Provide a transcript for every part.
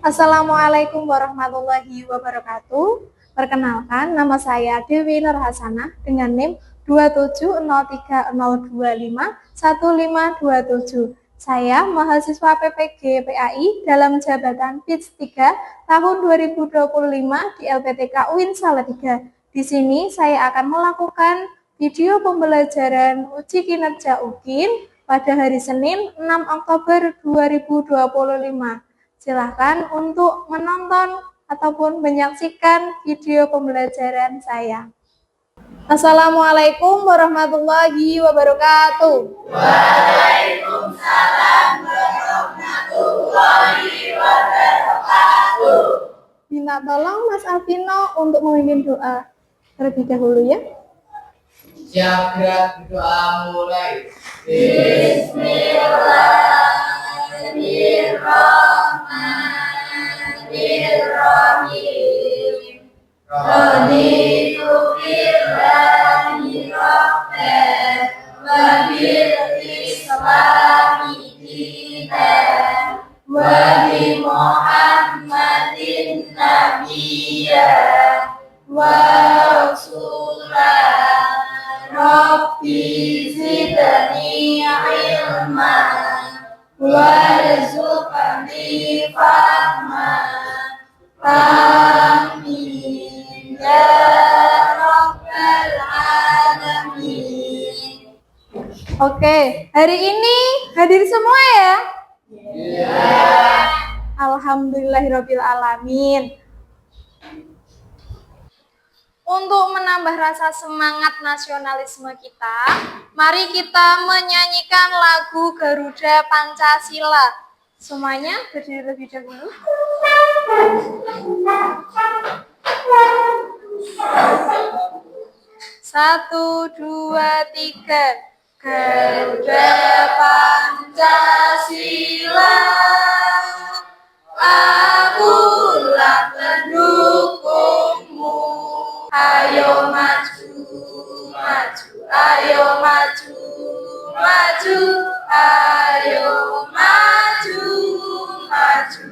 Assalamualaikum warahmatullahi wabarakatuh. Perkenalkan, nama saya Dewi Nur Hasanah dengan NIM 27030251527. Saya mahasiswa PPG PAI dalam jabatan PITS 3 tahun 2025 di LPTK UIN Salatiga. Di sini saya akan melakukan video pembelajaran uji kinerja UKIN pada hari Senin 6 Oktober 2025. Silahkan untuk menonton ataupun menyaksikan video pembelajaran saya. Assalamualaikum warahmatullahi wabarakatuh. Waalaikumsalam warahmatullahi wabarakatuh. Minta tolong Mas Alvino untuk memimpin doa terlebih dahulu ya. Siap gerak berdoa mulai. Bismillahirrahmanirrahim. Raditu billahi rabban wa bil islami dinan wa bi Muhammadin nabiyyan wa rasulan. Rabbi zidni ilman warzuqni fahman. Amin ya rabbal alamin. Oke, hari ini hadir semua ya? Ya. Alhamdulillahirabbil alamin. Untuk menambah rasa semangat nasionalisme kita, mari kita menyanyikan lagu Garuda Pancasila. Semuanya berdiri terlebih dahulu. Satu, dua, tiga. Garuda Pancasila, akulah pendukungmu. Ayo maju, maju, ayo maju, maju, ayo maju, maju.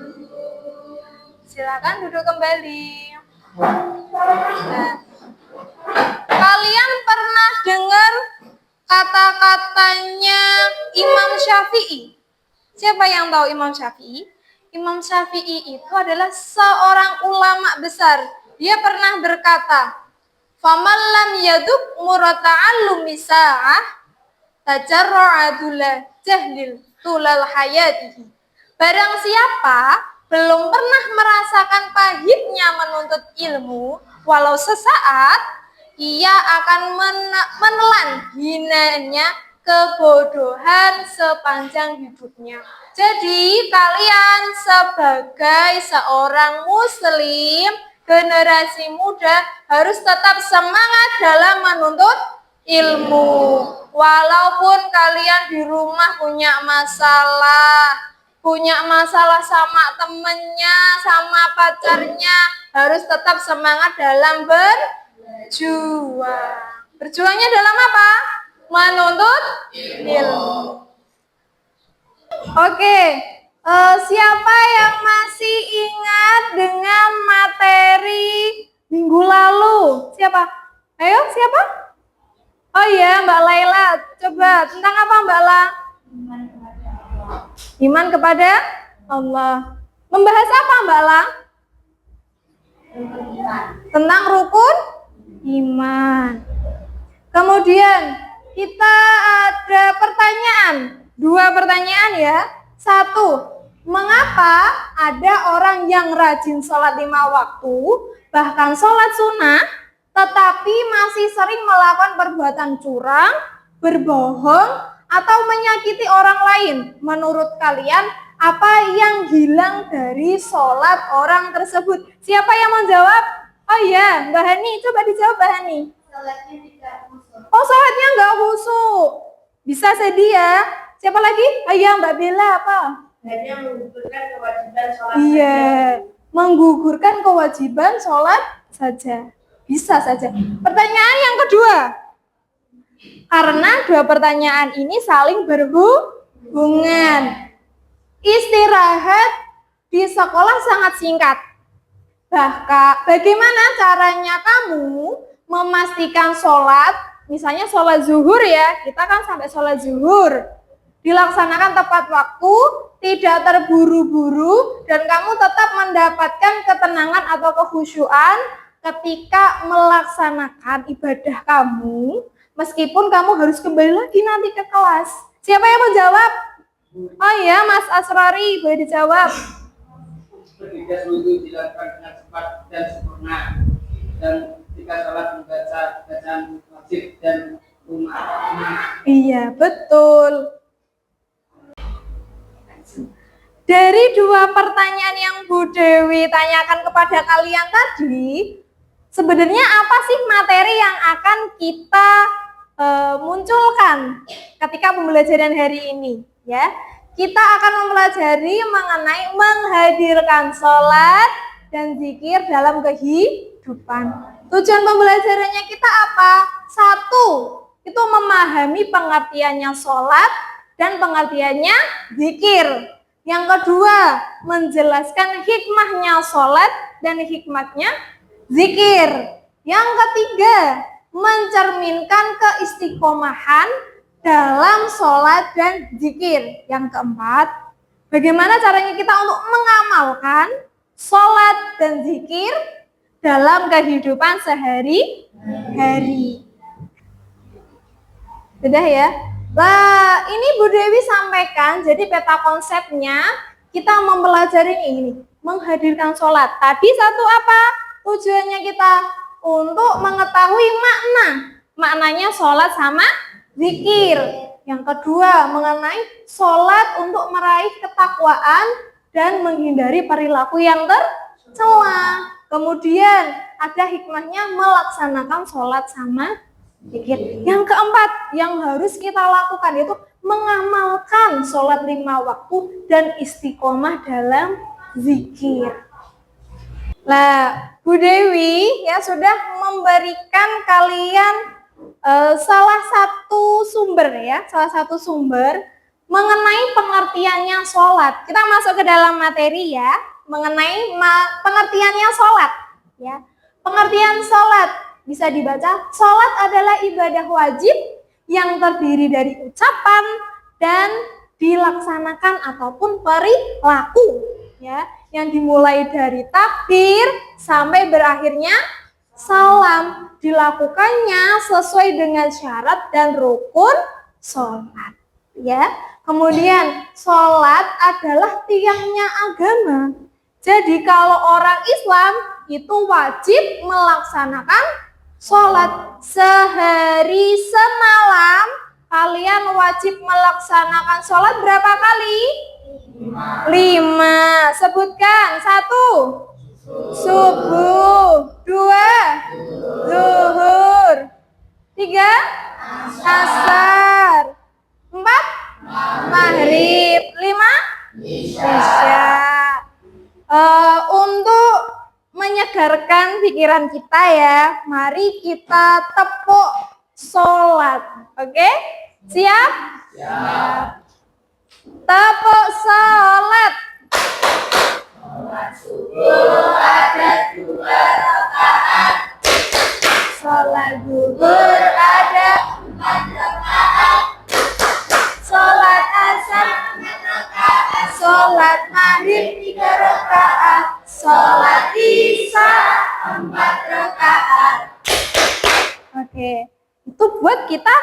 Silakan duduk kembali. Nah, kalian pernah dengar kata-katanya Imam Syafi'i? Siapa yang tahu Imam Syafi'i? Imam Syafi'i itu adalah seorang ulama besar. Dia pernah berkata, "Faman lam yaduk murata'allumi sa'ah tajarra'adula jahlil tulal hayatihi." Barang siapa belum pernah merasakan pahitnya menuntut ilmu, walau sesaat, ia akan menelan hinanya kebodohan sepanjang hidupnya. Jadi kalian sebagai seorang muslim, generasi muda harus tetap semangat dalam menuntut ilmu. Walaupun kalian di rumah punya masalah sama temennya, sama pacarnya, harus tetap semangat dalam berjuang. Berjuangnya dalam apa? Menuntut ilmu. Oke, siapa yang masih ingat dengan materi minggu lalu? Siapa? Ayo, siapa? Oh iya, Mbak Laila. Coba, tentang apa Mbak La? Iman kepada Allah. Membahas apa Mbak La? Tentang rukun iman. Kemudian kita ada pertanyaan, 2 pertanyaan ya. 1, mengapa ada orang yang rajin sholat 5 waktu, bahkan sholat sunnah, tetapi masih sering melakukan perbuatan curang, berbohong, atau menyakiti orang lain? Menurut kalian, apa yang hilang dari sholat orang tersebut? Siapa yang mau jawab? Oh iya, Mbak Hani, coba dijawab Mbak Hani. Sholatnya tidak khusyuk. Oh, sholatnya nggak khusyuk. Bisa sedih ya. Siapa lagi? Oh iya, Mbak Bella apa? Hanya menggugurkan kewajiban sholat. Iya, menggugurkan kewajiban sholat saja. Bisa saja. Pertanyaan yang kedua. Karena 2 pertanyaan ini saling berhubungan. Istirahat di sekolah sangat singkat. Bagaimana caranya kamu memastikan sholat, misalnya sholat zuhur ya, kita kan sampai sholat zuhur, dilaksanakan tepat waktu, tidak terburu-buru, dan kamu tetap mendapatkan ketenangan atau kekhusyuan ketika melaksanakan ibadah kamu, meskipun kamu harus kembali lagi nanti ke kelas. Siapa yang mau jawab? Oh iya, Mas Asrari, boleh dijawab. Ketika wudhu dilakukan dengan cepat dan sempurna, dan ketika sholat membaca bacaan wajib dan umat. Iya, betul. Dari dua pertanyaan yang Bu Dewi tanyakan kepada kalian tadi, sebenarnya apa sih materi yang akan kita munculkan ketika pembelajaran hari ini? Ya, kita akan mempelajari mengenai menghadirkan sholat dan zikir dalam kehidupan. Tujuan pembelajarannya kita apa? Satu, itu memahami pengertiannya sholat dan pengertiannya zikir. Yang kedua, menjelaskan hikmahnya sholat dan hikmahnya zikir. Yang ketiga, mencerminkan keistiqomahan dalam sholat dan zikir. Yang keempat, bagaimana caranya kita untuk mengamalkan sholat dan zikir dalam kehidupan sehari-hari. Sudah ya? Nah, ini Bu Dewi sampaikan, jadi peta konsepnya kita mempelajari ini, menghadirkan sholat. Tadi satu apa? Tujuannya kita untuk mengetahui maknanya sholat sama zikir. Yang kedua, mengenai sholat untuk meraih ketakwaan dan menghindari perilaku yang tercela. Kemudian ada hikmahnya melaksanakan sholat sama zikir. Yang keempat yang harus kita lakukan yaitu mengamalkan sholat 5 waktu dan istiqomah dalam zikir. Nah, Bu Dewi ya sudah memberikan kalian salah satu sumber mengenai pengertiannya sholat. Kita masuk ke dalam materi ya, mengenai pengertiannya sholat. Ya, pengertian sholat. Bisa dibaca, sholat adalah ibadah wajib yang terdiri dari ucapan dan dilaksanakan ataupun perilaku, ya, yang dimulai dari takbir sampai berakhirnya salam. Dilakukannya sesuai dengan syarat dan rukun sholat, ya. Kemudian sholat adalah tiangnya agama. Jadi kalau orang Islam itu wajib melaksanakan sholat sehari semalam. Kalian wajib melaksanakan sholat berapa kali? 5. Sebutkan. 1. Subuh. 2. Zuhur. 3. Asar. 4. Maghrib. 5. Isya. Untuk menyegarkan pikiran kita ya, mari kita tepuk sholat. Oke? Siap? Siap. Tepuk sholat. Sholat subuh ada 2 rakaat. Sholat zuhur ada 4 rakaat. Sholat asar 4 rakaat. Sholat maghrib 3 rakaat. Sholat isya 4 rakaat. Oke, itu buat kita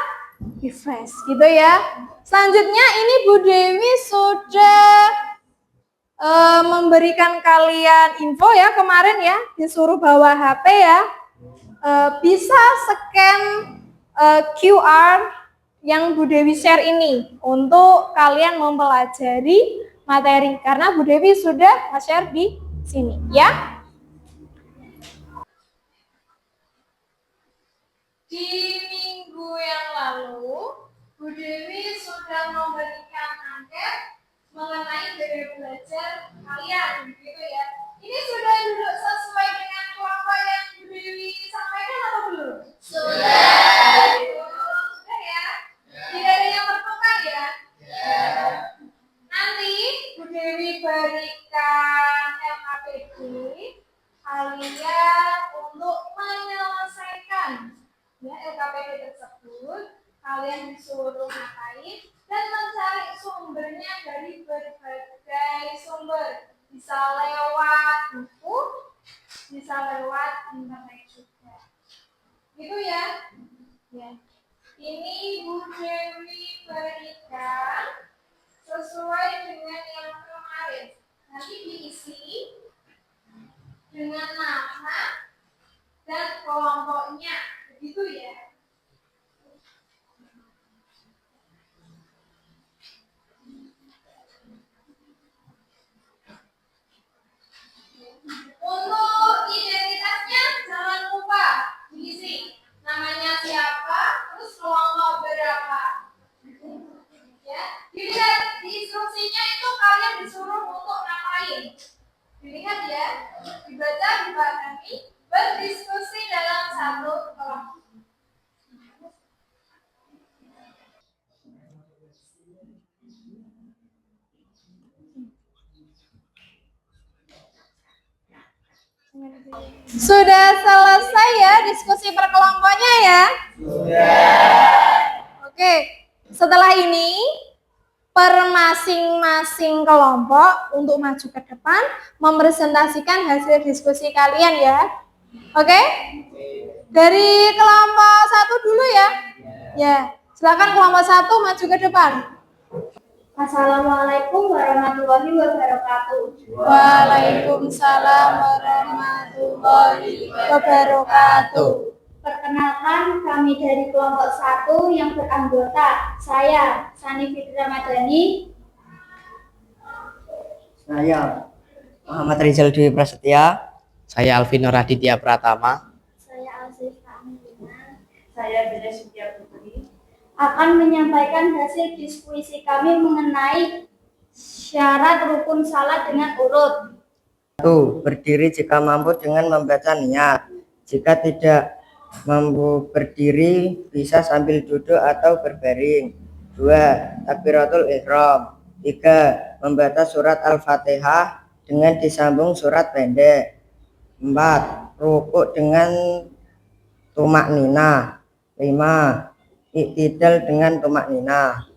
refresh gitu ya. Selanjutnya ini Bu Dewi sudah memberikan kalian info ya kemarin ya, disuruh bawa HP ya. Bisa scan QR yang Bu Dewi share ini untuk kalian mempelajari materi karena Bu Dewi sudah share di sini ya. Di minggu yang lalu Bu Dewi sudah memberikan angket mengenai gaya belajar kalian gitu ya. Ini sudah duduk sesuai dengan kelompok yang Bu Dewi sampaikan atau belum? Sudah. Sudah ya? Tidak ada yang bertukar ya? Nanti Bu Dewi berikan menggunakan LKPD, kalian untuk menyelesaikan ya LKPD tersebut, kalian disuruh ngapain dan mencari sumbernya dari berbagai sumber. Bisa lewat buku, bisa lewat internet juga. Gitu ya. Ya. Ini Bu Dewi berikan sesuai dengan yang kemarin. Nanti diisi dengan nama dan kelompoknya. Begitu ya. Untuk identitasnya jangan lupa diisi namanya siapa, terus kelompok berapa. Ya, dilihat di instruksinya itu kalian disuruh untuk ngapain. Dilihat ya, dibaca, dipahami, berdiskusi dalam satu kelompok. Sudah selesai ya diskusi per kelompoknya ya? Sudah. Oke, setelah ini per masing-masing kelompok untuk maju ke depan mempresentasikan hasil diskusi kalian ya. Oke? Dari kelompok 1 dulu ya. Ya, silakan kelompok 1 maju ke depan. Assalamualaikum warahmatullahi wabarakatuh. Waalaikumsalam warahmatullahi wabarakatuh. Perkenalkan, kami dari kelompok 1 yang beranggota saya, Sani Fitri Ramadhani. Saya Muhammad Rizal Dwi Prasetya. Saya Alvin Raditya Pratama. Saya Alsif Kamilina. Saya Beda Sintia Putri. Akan menyampaikan hasil diskusi kami mengenai syarat rukun salat dengan urut. 1. Berdiri jika mampu dengan membaca niat. Jika tidak mampu berdiri, bisa sambil duduk atau berbaring. 2. Takbiratul ihram. 3. Membaca surat Al-Fatihah dengan disambung surat pendek. 4. Rukuk dengan tumak nina. 5. Iktidal dengan tumak nina.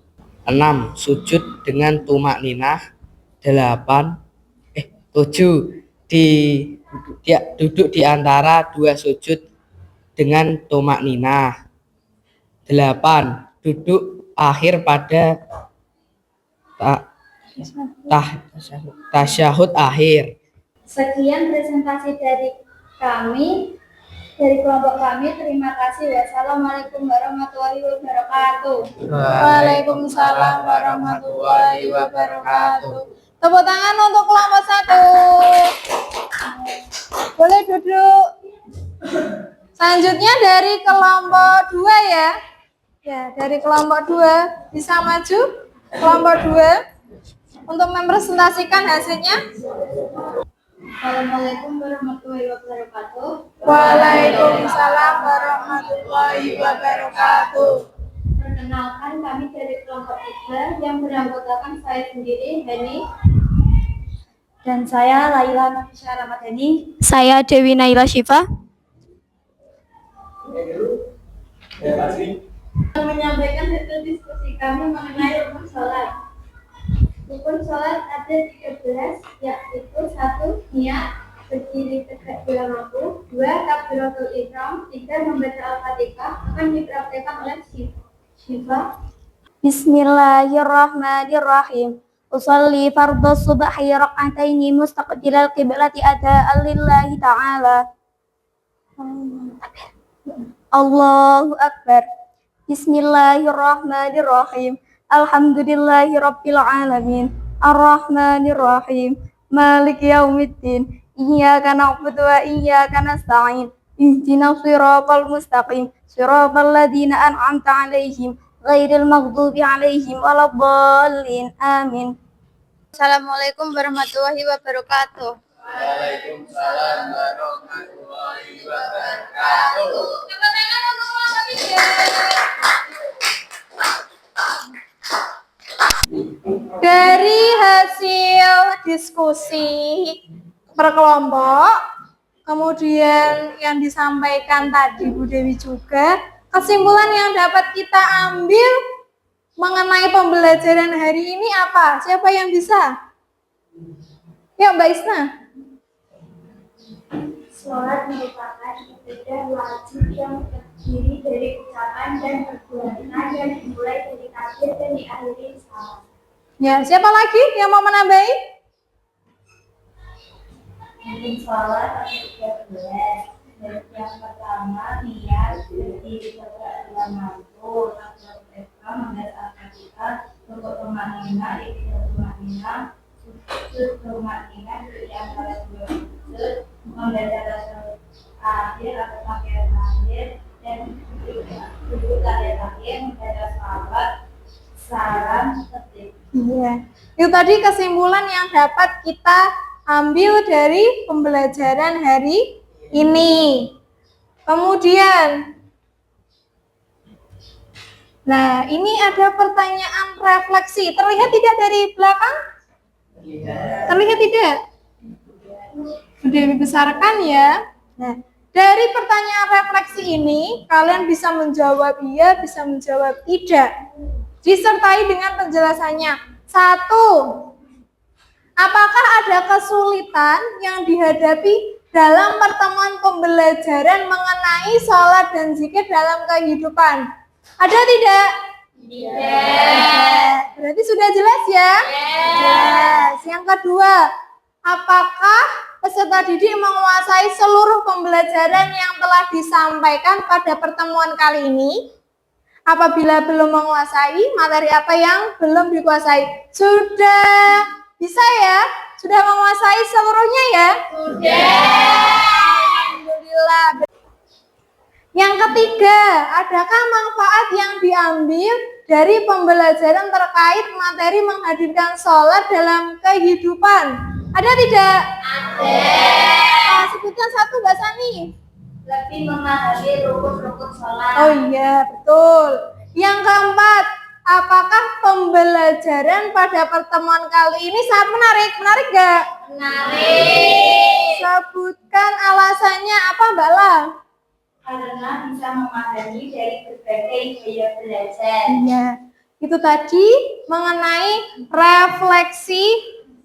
6. Sujud dengan tumak ninah. 7. Duduk di antara dua sujud dengan tumak ninah. 8. Duduk akhir pada tasyahud akhir. Sekian presentasi dari kami, dari kelompok kami. Terima kasih. Wassalamualaikum warahmatullahi wabarakatuh. Waalaikumsalam warahmatullahi wabarakatuh. Tepuk tangan untuk kelompok 1. Boleh duduk. Selanjutnya dari kelompok 2 ya. Ya, dari kelompok 2 bisa maju. Kelompok 2 untuk mempresentasikan hasilnya. Assalamualaikum warahmatullahi wabarakatuh. Waalaikumsalam warahmatullahi wabarakatuh. Perkenalkan, kami dari kelompok 3 yang beranggotakan saya sendiri, Hani. Dan saya Laila Nafisha Ramadhani. Saya Dewi Naila Syifa. Menyampaikan hasil diskusi kami mengenai rukun sholat. Rukun sholat ada 13, yaitu 1. Niat, berdiri tegak bila mampu. 2. Takbiratul ihram. 3. Membaca Al-Fatihah. Akan dipraktekkan oleh Syifa. Bismillahirrahmanirrahim. Usalli fardhu subhi rak'ataini mustaqbilal qiblati ada'an lillahi ta'ala. Allahu akbar. Bismillahirrahmanirrahim. Alhamdulillahi rabbil alamin. Ar-Rahmanirrahim. Maliki yaumiddin. Iyyaka na'budu wa iyyaka nasta'in. Ihdinas siratal mustaqim. Siratal ladzina an'amta 'alaihim ghairil maghdubi 'alaihim waladdallin. Amin. Assalamualaikum warahmatullahi wabarakatuh. Waalaikumsalam warahmatullahi wabarakatuh. Tepuk tangan untuk kelompok 3. Dari hasil diskusi per kelompok, kemudian yang disampaikan tadi Bu Dewi juga, kesimpulan yang dapat kita ambil mengenai pembelajaran hari ini apa? Siapa yang bisa? Ya, Mbak Isna. Sholat merupakan ibadah wajib yang terdiri dari ucapan dan perbuatan yang dimulai dari takbir dan diakhiri salam. Ya, siapa lagi yang mau menambahi? Mungkin sholat ada 13. Yang pertama, niat berdiri tegak dua mantu, takbir mereka membaca kita untuk tumaknina, ikhtiar tumaknina, sujud tumaknina di antara dua sujud, membaca rasul akhir atau pakaian akhir, dan duduk terakhir membaca salawat, salam, tertib. Iya. Itu tadi kesimpulan yang dapat kita ambil dari pembelajaran hari ini. Kemudian, nah ini ada pertanyaan refleksi. Terlihat tidak dari belakang? Terlihat tidak? Sudah dibesarkan ya. Nah, dari pertanyaan refleksi ini, kalian bisa menjawab iya, bisa menjawab tidak. Disertai dengan penjelasannya. 1. Apakah ada kesulitan yang dihadapi dalam pertemuan pembelajaran mengenai sholat dan zikir dalam kehidupan? Ada tidak? Tidak. Berarti sudah jelas ya? Jelas. Yang kedua, apakah peserta didik menguasai seluruh pembelajaran yang telah disampaikan pada pertemuan kali ini? Apabila belum menguasai, materi apa yang belum dikuasai? Sudah bisa ya? Sudah menguasai seluruhnya ya? Sudah. Alhamdulillah. Yang ketiga, adakah manfaat yang diambil dari pembelajaran terkait materi menghadirkan sholat dalam kehidupan? Ada tidak? Ada. Sebutkan satu, Mbak Sani. Lebih memahami rukun-rukun sholat. Oh iya, betul. Yang keempat, apakah pembelajaran pada pertemuan kali ini sangat menarik? Menarik gak? Menarik. Sebutkan alasannya apa, Mbak La? Karena bisa memahami dari berbagai gaya belajar. Iya, itu tadi mengenai refleksi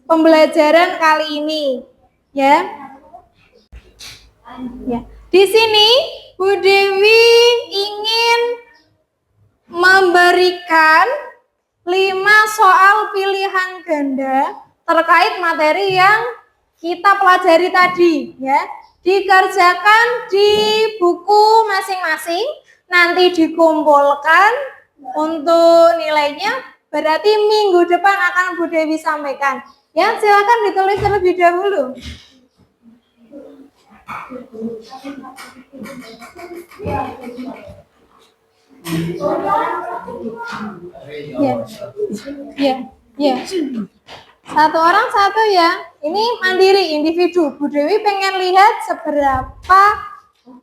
pembelajaran kali ini. Ya. Ya. Di sini Bu Dewi ingin memberikan 5 soal pilihan ganda terkait materi yang kita pelajari tadi, ya. Dikerjakan di buku masing-masing, nanti dikumpulkan untuk nilainya, berarti minggu depan akan Bu Dewi sampaikan. Ya, silakan ditulis terlebih dahulu. Ya. Satu orang satu ya. Ini mandiri, individu. Bu Dewi pengen lihat seberapa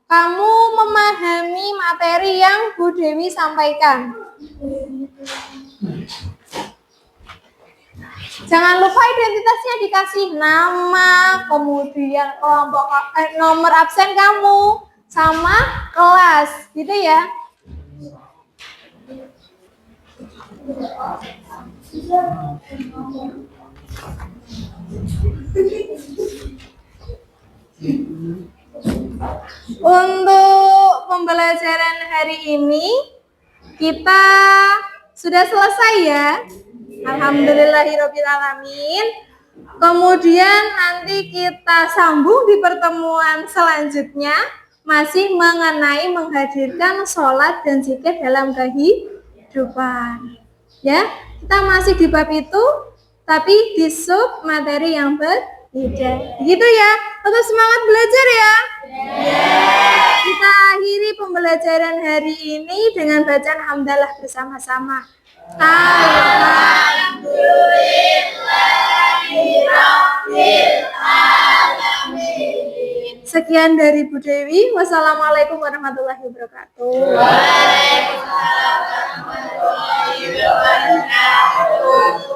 kamu memahami materi yang Bu Dewi sampaikan. Jangan lupa identitasnya dikasih nama, kemudian kelompok, nomor absen kamu, sama kelas, gitu ya. Untuk pembelajaran hari ini kita sudah selesai ya. Alhamdulillahirobbilalamin. Kemudian nanti kita sambung di pertemuan selanjutnya masih mengenai menghadirkan sholat dan zikir dalam kehidupan. Ya, kita masih di bab itu, tapi di sub materi yang berbeda. Gitu ya. Tetap semangat belajar ya. Kita akhiri pembelajaran hari ini dengan bacaan hamdalah bersama-sama. Sekian dari Bu Dewi. Wassalamualaikum warahmatullahi wabarakatuh. Waalaikumsalam warahmatullahi wabarakatuh.